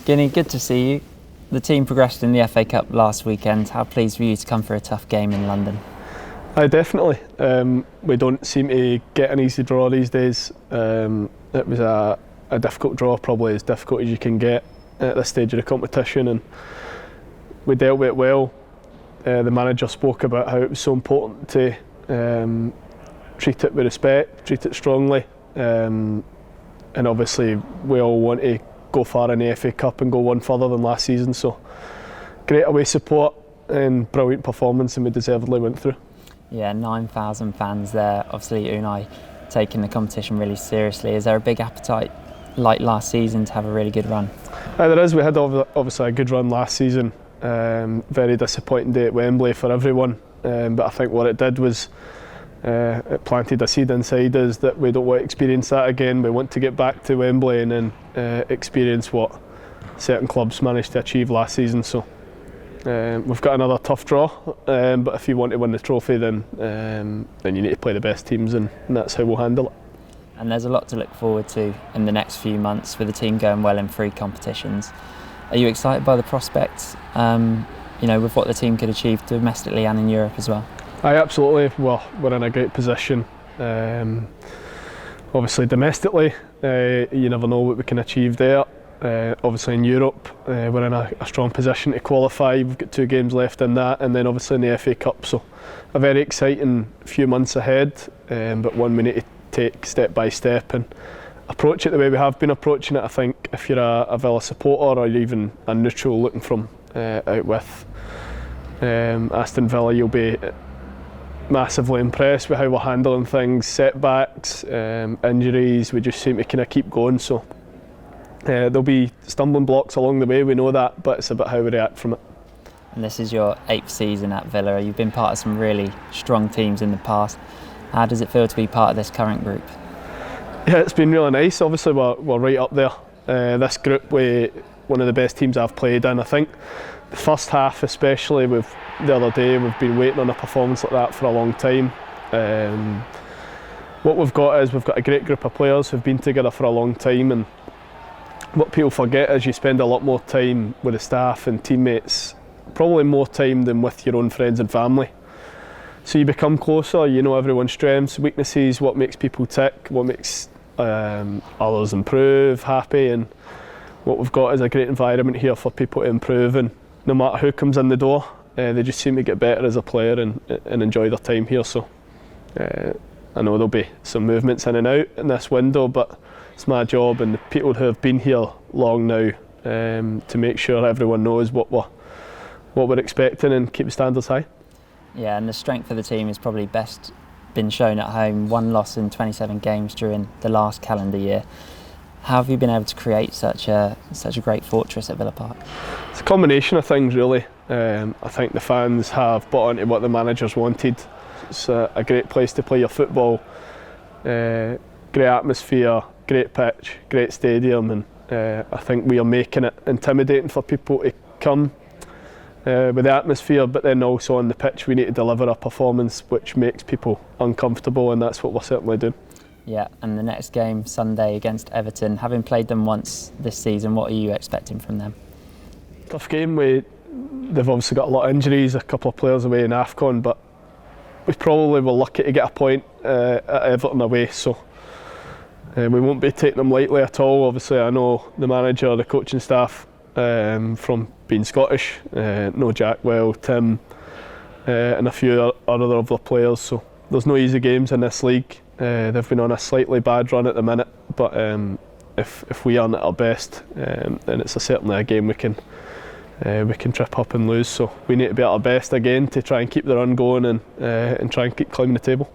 Guinea, good to see you. The team progressed in the FA Cup last weekend. How pleased were you to come for a tough game in London? Aye, definitely. We don't seem to get an easy draw these days. It was a difficult draw, probably as difficult as you can get at this stage of the competition, and we dealt with it well. The manager spoke about how it was so important to treat it with respect, treat it strongly, and obviously we all want to go far in the FA Cup and go one further than last season, so great away support and brilliant performance, and we deservedly went through. Yeah, 9,000 fans there. Obviously Unai taking the competition really seriously. Is there a big appetite like last season to have a really good run? There is. We had obviously a good run last season. Very disappointing day at Wembley for everyone, but I think what it did was it planted a seed inside us that we don't want to experience that again. We want to get back to Wembley and then experience what certain clubs managed to achieve last season. So we've got another tough draw, but if you want to win the trophy, then you need to play the best teams, and that's how we'll handle it. And there's a lot to look forward to in the next few months with the team going well in 3 competitions. Are you excited by the prospects, with what the team could achieve domestically and in Europe as well? Aye, absolutely. Well, we're in a great position. Obviously domestically, you never know what we can achieve there. Obviously in Europe, we're in a strong position to qualify. We've got 2 games left in that, and then obviously in the FA Cup. So a very exciting few months ahead, but one we need to take step by step and approach it the way we have been approaching it. I think if you're a Villa supporter or even a neutral looking from out with Aston Villa, you'll be massively impressed with how we're handling things, setbacks, injuries. We just seem to kind of keep going. So there'll be stumbling blocks along the way, we know that, but it's about how we react from it. And this is your 8th season at Villa. You've been part of some really strong teams in the past. How does it feel to be part of this current group? Yeah, it's been really nice. Obviously we're right up there. This group, we're one of the best teams I've played in. I think the first half especially, the other day, we've been waiting on a performance like that for a long time. What we've got is we've got a great group of players who've been together for a long time, and what people forget is you spend a lot more time with the staff and teammates, probably more time than with your own friends and family. So you become closer, you know everyone's strengths, weaknesses, what makes people tick, what makes others improve, happy, and what we've got is a great environment here for people to improve, and no matter who comes in the door, they just seem to get better as a player and enjoy their time here. So I know there'll be some movements in and out in this window, but it's my job and the people who have been here long now to make sure everyone knows what we're expecting and keep the standards high. Yeah, and the strength of the team is probably best been shown at home. 1 loss in 27 games during the last calendar year. How have you been able to create such a great fortress at Villa Park? It's a combination of things, really. I think the fans have bought into what the managers wanted. It's a great place to play your football. Great atmosphere, great pitch, great stadium, and I think we are making it intimidating for people to come. With the atmosphere, but then also on the pitch we need to deliver a performance which makes people uncomfortable, and that's what we're certainly doing. Yeah, and the next game Sunday against Everton, having played them once this season, what are you expecting from them? Tough game. They've obviously got a lot of injuries, a couple of players away in AFCON, but we probably were lucky to get a point at Everton away, so we won't be taking them lightly at all. Obviously I know the manager, the coaching staff, from being Scottish, know Jack well, Tim, and a few other of the players, so there's no easy games in this league. They've been on a slightly bad run at the minute, but if we aren't at our best, then it's certainly a game we can trip up and lose, so we need to be at our best again to try and keep the run going and try and keep climbing the table.